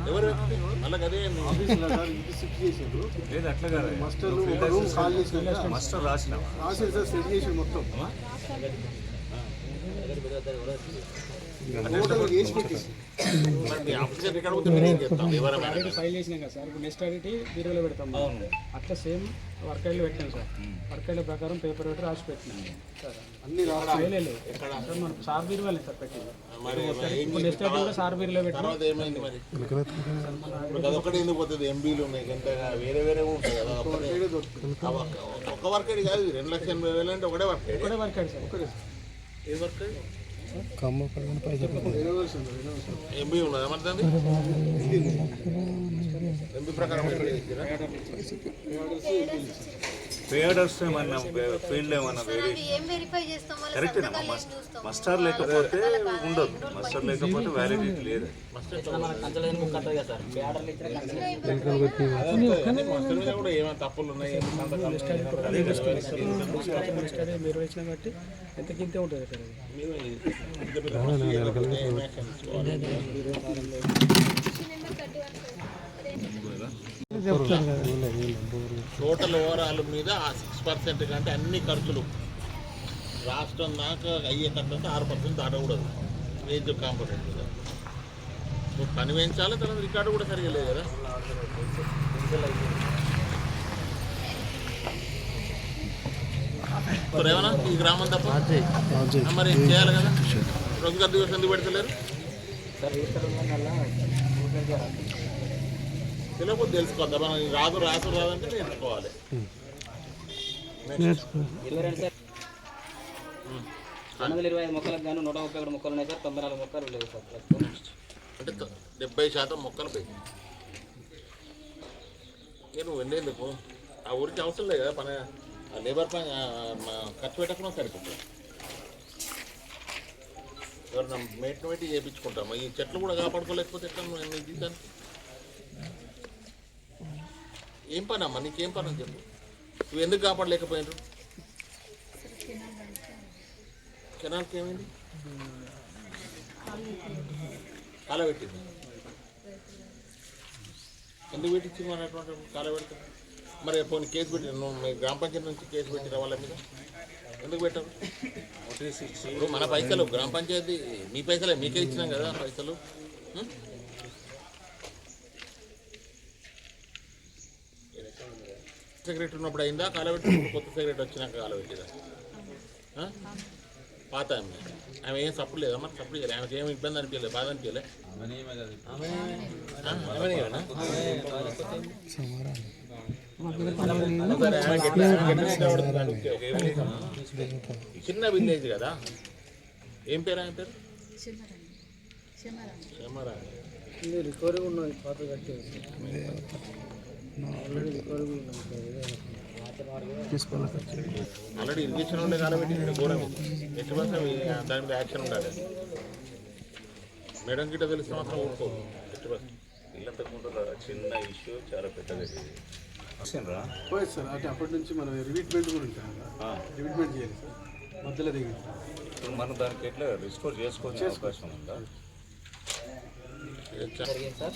ఎవరు అలాగే అదే మాస్టర్ రాసిన సెట్ చేసి మొత్తం ఫైల్ చేసినాం కదా సార్. ఇప్పుడు నెక్స్ట్ అడిగి బీరోలో పెడతాం. అట్లా సేమ్ వర్క్ ఐడీలో పెట్టాం సార్. వర్క్ ఐడీ ప్రకారం పేపర్ పెట్టి రాసి పెట్టినాం సార్. అన్ని ఫైల్ సార్ మనం సార్ బీరువాలే సార్ పెట్టింది. ఇప్పుడు నెక్స్ట్ అడిగి కూడా సార్ బీరులో పెట్టాం. ఏమైంది మరి అదొక్కటి ఎందుకు పోతుంది? ఎంబీలు ఉన్నాయి గంటగా వేరే వేరే ఉంటుంది కదా. ఒక వర్క్ ఐడి కాదు 2,80,000 అంటే ఒకటే వర్క్ ఐడి. ఒకటే వర్క్ ఐడి సార్. ఒకటే ఏ వర్క్ ఐడి ఎంబీ ఉన్నదా మరి దాన్ని ఎంబీ ప్రకారం పేడర్స్ ఏమన్నా ఫీల్డ్ ఏమన్నా కరెక్టేనా? మస్టర్ లేకపోతే ఉండదు. మస్టర్ లేకపోతే వ్యాలిడిటీ లేదు. కూడా ఏమైనా తప్పులు ఉన్నాయి మీరు వచ్చిన బట్టి ఎంతకింతే ఉంటుంది సార్. టోటల్ ఓవరాల్ మీద 6% కంటే అన్ని ఖర్చులు రాష్ట్రం దాకా అయ్యే ఖర్చు 6% దాటకూడదు. వేజ్ కాంపొనెంట్ మీద నువ్వు పని వేయించాలి. తర్వాత రికార్డు కూడా సరిగా లేదు కదా. ఏమన్నా ఈ గ్రామం తప్ప మరి ఏం చేయాలి కదా. రోజుగారు దివసం ఎందుకు పెడతలేరు? తెలియకపోతే తెలుసుకోవద్దా మనం? రాదు రాదంటే నేర్చుకోవాలి. 225 మొక్కలకు గాను 131 మొక్కలు ఉన్నాయి సార్. 94 మొక్కలు లేవు సార్. అంటే 70% మొక్కలు పోయి నువ్వు ఎండేందుకు ఆ ఊరికి అవసరం లేదు కదా. పని ఆ లేబర్ పని ఖర్చు పెట్టకుండా సరిపోతుంది. ఎవరన్నా మేట్ను పెట్టి చేయించుకుంటాము. ఈ చెట్లు కూడా కాపాడుకోలేకపోతే ఎట్లా నువ్వు ఎన్ని జీతానికి ఏం పని అమ్మా? నీకేం పని అని చెప్పు. నువ్వు ఎందుకు కాపాడలేకపోయినారు? కెనాల్కి ఏమైంది? కాల పెట్టింది. ఎందుకు పెట్టించింది అన్నటువంటి కాల పెడతారు? మరి పోనీ కేసు పెట్టిన నువ్వు మీ గ్రామ పంచాయతీ నుంచి కేసు పెట్టిన వాళ్ళ మీద ఎందుకు పెట్టారు? ఇప్పుడు మన పైసలు గ్రామ పంచాయతీ మీ పైసలే మీకే ఇచ్చినాం కదా పైసలు. సెక్రటరీ ఉన్నప్పుడు అయిందా కాలబెట్టి? కొత్త సెక్రటరీ వచ్చినాక కాలబెట్టిదా? పాత ఆమె ఏం సప్పుడు లేదా? మరి సప్పుడు చేయలేదు. ఆమెకి ఏమి ఇబ్బంది అనిపించలేదు, బాధ అనిపించలే. చిన్న విలేజ్ కదా. ఏం పేరు ఆయన పేరు? రికవరీ ఉన్నది పాత కట్టి ఆల్రెడీ ఇరిగేషన్ ఉండే కాలబెట్టి ఘోరం ఎట్టి బస్ దాని మీద యాక్షన్ ఉండాలి. మేడం గిట్ట తెలిసిన మాత్రం ఊరుకోదు. ఎట్టి బస్ ఇల్లంతకుండా చిన్న ఇష్యూ చాలా పెద్దది పోయి సార్. అంటే అప్పటి నుంచి మనం రివిట్మెంట్ కూడా ఉంటాం. రివిట్మెంట్ చేయాలి సార్. మధ్యలో దిగింది. ఇప్పుడు మనం దానికి ఎట్లా రిస్టోర్ చేసుకోవచ్చు అవకాశం ఉందా? సార్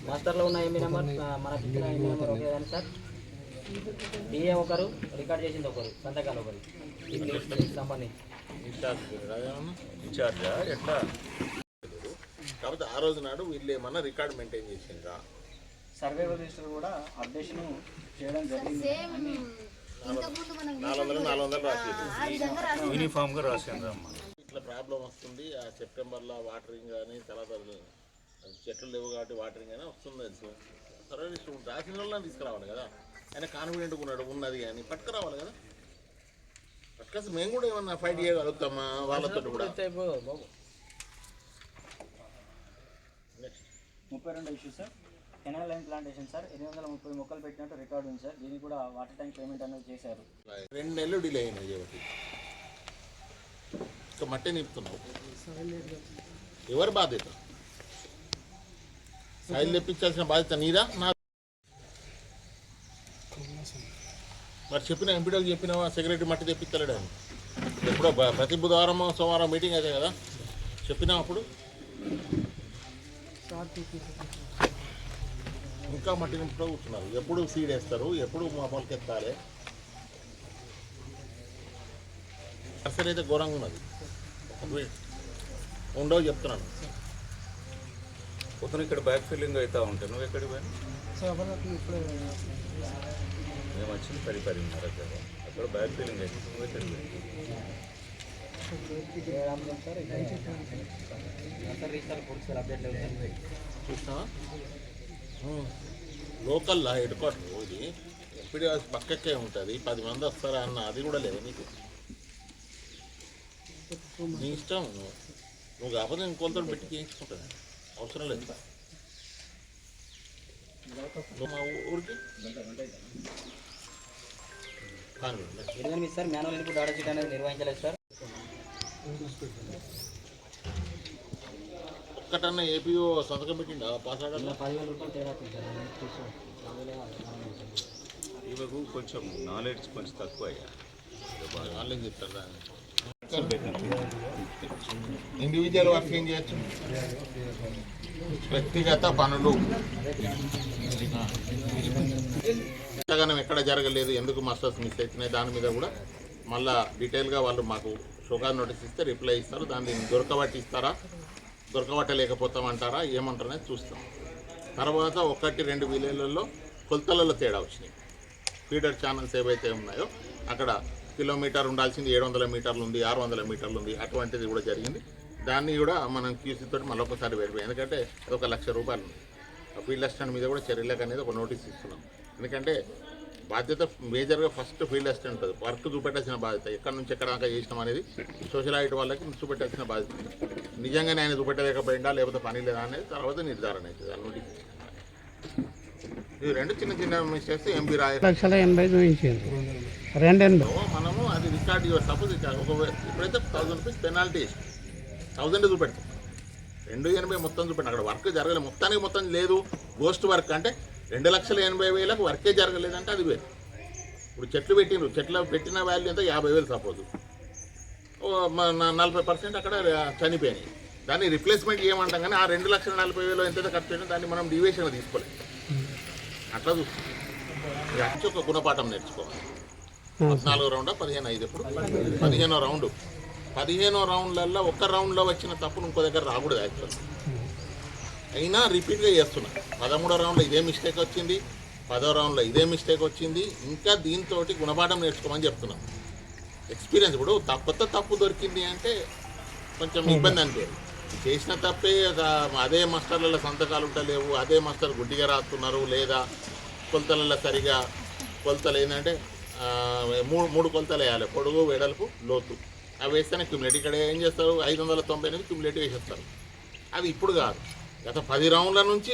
మాస్టర్లో ఉన్న ఎంబీ నెంబర్ మనకి ఇచ్చిన ఎంబీ నెంబర్ ఓకే కానీ సార్. డిఏ ఒకరు, రికార్డ్ చేసింది ఒకరు, సంతకాలు ఒకరు. సంబంధించి ఇన్ఛార్జా ఎట్లా? కాబట్టి ఆ రోజు నాడు వీళ్ళు ఏమన్నా రికార్డ్ మెయింటైన్ చేసిండ్రా? సర్వే రిజిస్టర్ కూడా అప్డేషన్ చేయడం జరిగింది. 400 రాసి యూనిఫామ్గా రాసిండ్రా అమ్మ. ఇట్లా ప్రాబ్లం వస్తుంది. ఆ సెప్టెంబర్లో వాటరింగ్ కానీ తర్వాత చెట్లు లేవు కాబట్టి వాటరింగ్ అయినా వస్తుంది. సర్వే రిజిస్టర్ రాసిన వాళ్ళని తీసుకురావాలి కదా. ఆయన కాన్ఫిడెంట్గా ఉన్నాడు ఉన్నది కానీ పట్టుకురావాలి కదా. పట్టుకొస్తే మేము కూడా ఏమన్నా ఫైట్ చేయగలుగుతామా వాళ్ళతో కూడా? 32 issue sir. Canal line plantation sir 830 మొక్కలు పెట్టినట్టు రికార్డు ఉంది సార్. దీనికి కూడా వాటర్ ట్యాంక్ పేమెంట్ అనేది చేశారు. 2 నెలలు డిలే అయినాయి కాబట్టి ఇంకా మట్టే నింపుతున్నావు. ఎవరి బాధ్యత? సైల్ తెప్పించాల్సిన బాధ్యత నీదా నా? మరి చెప్పిన ఎంపీడోకి చెప్పిన సెక్రటరీ మట్టి తెప్పిస్తలేడు అని. ఎప్పుడో ప్రతి బుధవారం సోమవారం మీటింగ్ అయితే కదా. చెప్పినా అప్పుడు ఇంకా మట్టి నింపుతో కూర్చున్నారు. ఎప్పుడు సీడ్ వేస్తారు, ఎప్పుడు మొలకెత్తాలి. నర్సరీ అయితే ఘోరంగా ఉన్నది. ఉండవు చెప్తున్నాను. పొద్దున ఇక్కడ బ్యాక్ ఫిల్లింగ్ అవుతా ఉంటాయి. నువ్వు ఎక్కడికి పోయి మేము వచ్చింది 10:10:30 కదా. అక్కడ బ్యాక్ ఫిల్లింగ్ అయితే నువ్వు ఎక్కడికి పోయి చూసినా లోకల్ హెడ్ క్వార్టర్ ఇది ఎప్పుడు పక్కకే ఉంటుంది. 10 మంది వస్తారా అన్న అది కూడా లేదు నీకు. నీ ఇష్టం. నువ్వు కాకపోతే ఇంకొంత పెట్టి చేయించుకుంటుంది, అవసరం లేదు. నువ్వు మా ఊరికి కానీ sir manual input order sheet అనేది నిర్వహించలేదు సార్. ఒక్కటన్నా ఏపీఓ సంతకం పెట్టిండా పాస్ ఆర్డర్? 10,000 రూపాయలు తేడా సార్. ఇవకు కొంచెం నాలెడ్జ్ కొంచెం తక్కువ అయ్యా. వాళ్ళేం చెప్తారు దాన్ని. ఇండివిజువల్ వర్క్ ఏం చేయొచ్చు, వ్యక్తిగత పనులు ఇంతగానం ఎక్కడ జరగలేదు, ఎందుకు మాస్టర్స్ మిస్ అవుతున్నాయి, దాని మీద కూడా మళ్ళీ డీటెయిల్గా వాళ్ళు మాకు షోకాజ్ నోటీస్ ఇస్తే రిప్లై ఇస్తారు. దాన్ని దొరకబట్టి ఇస్తారా, దొరకబట్టలేకపోతామంటారా, ఏమంటారనేది చూస్తాం. తర్వాత 1-2 విలేజ్లలో కొలతలలో తేడా వచ్చినాయి. ఫీడర్ ఛానల్స్ ఏవైతే ఉన్నాయో అక్కడ కిలోమీటర్ ఉండాల్సింది 700 మీటర్లు ఉంది, 600 మీటర్లు ఉంది. అటువంటిది కూడా జరిగింది. దాన్ని కూడా మనం క్యూసీ తోటి మళ్ళీ ఒకసారి వెరిఫై, ఎందుకంటే అది 1,00,000 రూపాయలు. ఫీల్డ్ అసిస్టెంట్ మీద కూడా చర్యలకు అనేది ఒక నోటీస్ ఇస్తున్నాం. ఎందుకంటే బాధ్యత మేజర్గా ఫస్ట్ ఫీల్డ్ అసిస్టెంట్ ఉంటుంది. వర్క్ చూపెట్టాల్సిన బాధ్యత, ఎక్కడి నుంచి ఎక్కడ దాకా చేసినాం అనేది సోషల్ ఆడిట్ వాళ్ళకి చూపెట్టాల్సిన బాధ్యత. నిజంగానే ఆయన చూపెట్టలేకపోయిందా లేకపోతే పని లేదా అనేది తర్వాత నిర్ధారణ అవుతుంది. ఆ నోటీస్ ఇవి 2 చిన్న మిస్టేక్స్. ఎంపీ రాయ 1,80,000 చూపించింది. మనము అది రికార్డ్ సపోజ్ ఇప్పుడైతే 1,000 రూపీస్ పెనాల్టీ వేసి 1,000 చూపెడతాం. 280 మొత్తం చూపెట్టాం. అక్కడ వర్క్ జరగలేదు, మొత్తానికి మొత్తం లేదు. గోస్ట్ వర్క్ అంటే 2,80,000 వర్కే జరగలేదంటే అది వేరు. ఇప్పుడు చెట్లు పెట్టిండ్రు, చెట్లు పెట్టిన వాల్యూ ఎంత 50,000 సపోజ్, 40% అక్కడ చనిపోయినాయి. దాన్ని రిప్లేస్మెంట్ చేయమంటాం. కానీ ఆ 2,40,000 ఎంతైతే ఖర్చు పెట్టినా దాన్ని మనం డివియేషన్ తీసుకోలేదు. అట్లా చూస్తాం. ఇది ఒక గుణపాఠం నేర్చుకోవాలి. 14వ రౌండ్ 15 ఎప్పుడు 15వ రౌండ్. 15వ రౌండ్లలో ఒక్క రౌండ్లో వచ్చిన తప్పును ఇంకో దగ్గర రాకూడదు. యాక్చువల్ అయినా రిపీట్గా చేస్తున్నా. 13వ రౌండ్లో ఇదే మిస్టేక్ వచ్చింది, 10వ రౌండ్లో ఇదే మిస్టేక్ వచ్చింది. ఇంకా దీంతో గుణపాఠం నేర్చుకోమని చెప్తున్నాం. ఎక్స్పీరియన్స్. ఇప్పుడు కొత్త తప్పు దొరికింది అంటే కొంచెం ఇబ్బంది అనిపించదు. చేసిన తప్పే అదే మాస్టర్లలో సంతకాలు ఉంటలేవు, అదే మాస్టర్ గుడ్డిగా రాస్తున్నారు, లేదా కొలతలలో సరిగా కొలతలు ఏంటంటే 3 కొలతలు వేయాలి, పొడుగు, వెడల్పు, లోతు. అవి వేస్తేనే క్యూములేట్. ఇక్కడ ఏం చేస్తారు, 598 క్యూములేట్ వేసేస్తారు. అది ఇప్పుడు కాదు, గత 10 రౌండ్ల నుంచి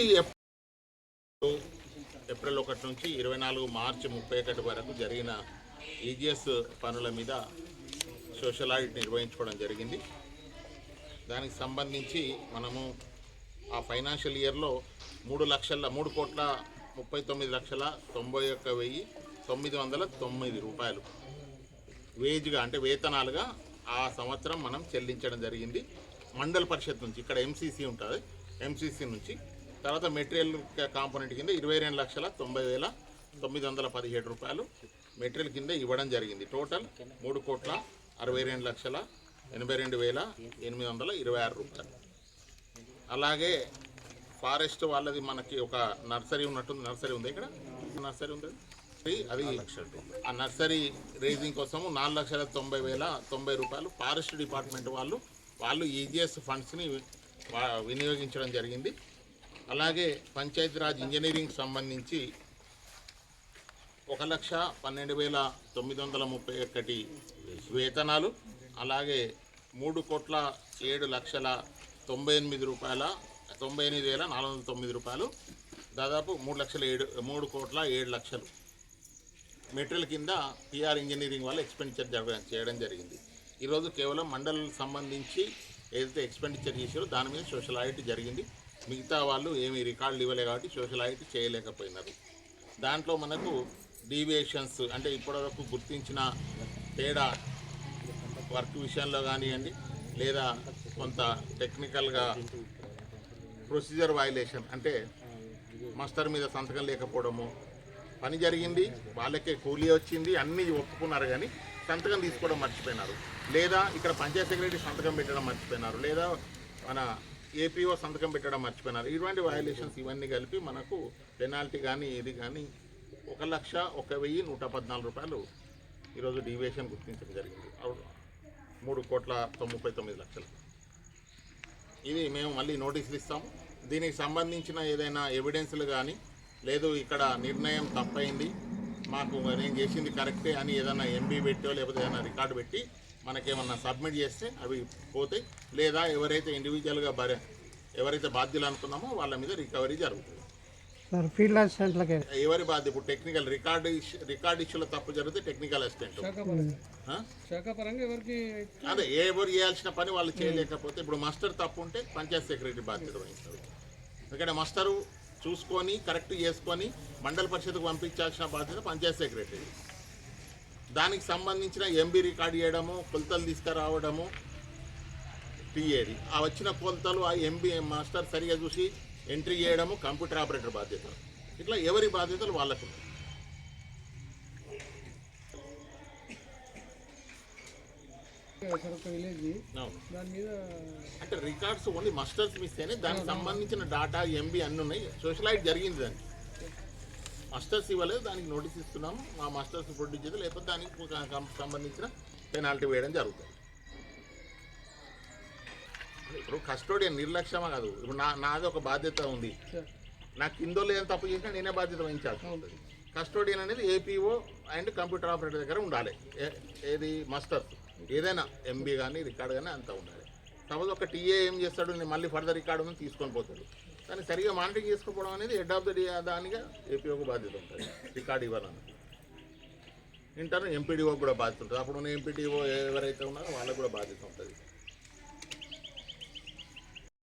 ఏప్రిల్ 1 నుంచి 24 మార్చి 31 వరకు జరిగిన ఈజీఎస్ పనుల మీద సోషల్ ఆడిట్ నిర్వహించుకోవడం జరిగింది. దానికి సంబంధించి మనము ఆ ఫైనాన్షియల్ ఇయర్లో 3,39,91,990 రూపాయలు వేజ్గా అంటే వేతనాలుగా ఆ సంవత్సరం మనం చెల్లించడం జరిగింది. మండల పరిషత్ నుంచి, ఇక్కడ ఎంసీసీ ఉంటుంది, ఎంసీసీ నుంచి. తర్వాత మెటీరియల్ కాంపోనెంట్ కింద 22,90,917 రూపాయలు మెటీరియల్ కింద ఇవ్వడం జరిగింది. టోటల్ 3,62,82,826 రూపాయలు. అలాగే ఫారెస్ట్ వాళ్ళది మనకి ఒక నర్సరీ ఉన్నట్టుంది. నర్సరీ ఉంది, ఇక్కడ నర్సరీ ఉంది. అది ఆ నర్సరీ రేజింగ్ కోసము 4,90,090 రూపాయలు ఫారెస్ట్ డిపార్ట్మెంట్ వాళ్ళు ఈజీఎస్ ఫండ్స్ని వినియోగించడం జరిగింది. అలాగే పంచాయతీరాజ్ ఇంజనీరింగ్ సంబంధించి 1,12,931 వేతనాలు, అలాగే 3,07,98,409 రూపాయలు, దాదాపు 3,07,3,07,00,000 మెటీరియల్ కింద పిఆర్ ఇంజనీరింగ్ వాళ్ళు ఎక్స్పెండిచర్ చేయడం జరిగింది. ఈరోజు కేవలం మండలం సంబంధించి ఏదైతే ఎక్స్పెండిచర్ చేశారో దాని మీద సోషల్ ఆడిట్ జరిగింది. మిగతా వాళ్ళు ఏమీ రికార్డులు ఇవ్వలే కాబట్టి సోషల్ ఆడిట్ చేయలేకపోయినారు. దాంట్లో మనకు డీవియేషన్స్ అంటే ఇప్పటివరకు గుర్తించిన తేడా వర్క్ విషయంలో కానివ్వండి, లేదా కొంత టెక్నికల్గా ప్రొసీజర్ వయలేషన్, అంటే మాస్టర్ మీద సంతకం లేకపోవడము, పని జరిగింది, వాళ్ళకే కూలీ వచ్చింది, అన్నీ ఒప్పుకున్నారు కానీ సంతకం తీసుకోవడం మర్చిపోయినారు, లేదా ఇక్కడ పంచాయత్ సెక్రటరీ సంతకం పెట్టడం మర్చిపోయినారు, లేదా మన ఏపీఓ సంతకం పెట్టడం మర్చిపోయినారు. ఇటువంటి వయలేషన్స్ ఇవన్నీ కలిపి మనకు పెనాల్టీ కానీ ఇది కానీ 1,01,114 రూపాయలు ఈరోజు డీవియేషన్ గుర్తించడం జరిగింది. 3,99,00,000. ఇది మేము మళ్ళీ నోటీసులు ఇస్తాము. దీనికి సంబంధించిన ఏదైనా ఎవిడెన్స్లు కానీ, లేదు ఇక్కడ నిర్ణయం తప్పైంది, మాకు నేను చేసింది కరెక్టే అని ఏదైనా ఎంబీ పెట్టో లేకపోతే ఏదైనా రికార్డు పెట్టి మనకేమన్నా సబ్మిట్ చేస్తే అవి పోతాయి, లేదా ఎవరైతే ఇండివిజువల్గా ఎవరైతే బాధ్యులు అనుకున్నామో వాళ్ళ మీద రికవరీ జరుగుతుంది. ఫీల్డ్ అసిస్టెంట్లకి ఎవరి బాధ్యత? ఇప్పుడు టెక్నికల్ రికార్డ్ ఇష్యూలో తప్పు జరిగితే టెక్నికల్ అసిస్టెంట్, అదే ఎవరు చేయాల్సిన పని వాళ్ళు చేయలేకపోతే, ఇప్పుడు మాస్టర్ తప్పు ఉంటే పంచాయత్ సెక్రటరీ బాధ్యత వహిస్తారు. ఎందుకంటే మాస్టరు చూసుకొని కరెక్ట్ చేసుకొని మండల పరిషత్కు పంపించాల్సిన బాధ్యత పంచాయత్ సెక్రటరీ. దానికి సంబంధించిన ఎంబీ రికార్డ్ చేయడము, కొలతలు తీసుకురావడము టీఏది. ఆ వచ్చిన కొలతలు ఆ ఎంబీ మాస్టర్ సరిగా చూసి ఎంట్రీ చేయడము కంప్యూటర్ ఆపరేటర్ బాధ్యత. ఇట్లా ఎవరి బాధ్యతలు వాళ్ళకు. అంటే రికార్డ్స్ ఓన్లీ మాస్టర్స్ ఇస్తేనే దానికి సంబంధించిన డాటా ఎంబీ అన్నీ ఉన్నాయి. సోషలైట్ జరిగింది, దానికి మాస్టర్స్ ఇవ్వలేదు, దానికి నోటీస్ ఇస్తున్నాము, మా మాస్టర్స్ ప్రొడ్యూస్ చేయాలి, లేకపోతే దానికి సంబంధించిన పెనాల్టీ వేయడం జరుగుతుంది. ఇప్పుడు కస్టోడియన్ నిర్లక్ష్యమా కాదు. ఇప్పుడు నాది ఒక బాధ్యత ఉంది, నాకు కిందో లేదని తప్పు చేసినా నేనే బాధ్యత వహించాల్సి ఉంటుంది. కస్టోడియన్ అనేది ఏపీఓ అండ్ కంప్యూటర్ ఆపరేటర్ దగ్గర ఉండాలి. ఏది మాస్టర్స్ ఏదైనా ఎంబీ కానీ రికార్డ్ కానీ అంతా ఉండాలి. సపోజ్ ఒక టీఏ ఏం చేస్తాడు, నేను మళ్ళీ ఫర్దర్ రికార్డు ఉంది తీసుకొని పోతాడు, దాన్ని సరిగా మానిటరింగ్ చేసుకోవడం అనేది హెడ్ ఆఫ్ ద దానిగా ఏపీఓకు బాధ్యత ఉంటుంది. రికార్డు ఇవ్వాలని ఇంటర్ ఎంపీడీఓకి కూడా బాధ్యత ఉంటుంది. అప్పుడు ఉన్న ఎంపీడీఓ ఎవరైతే ఉన్నారో వాళ్ళకు కూడా బాధ్యత ఉంటుంది.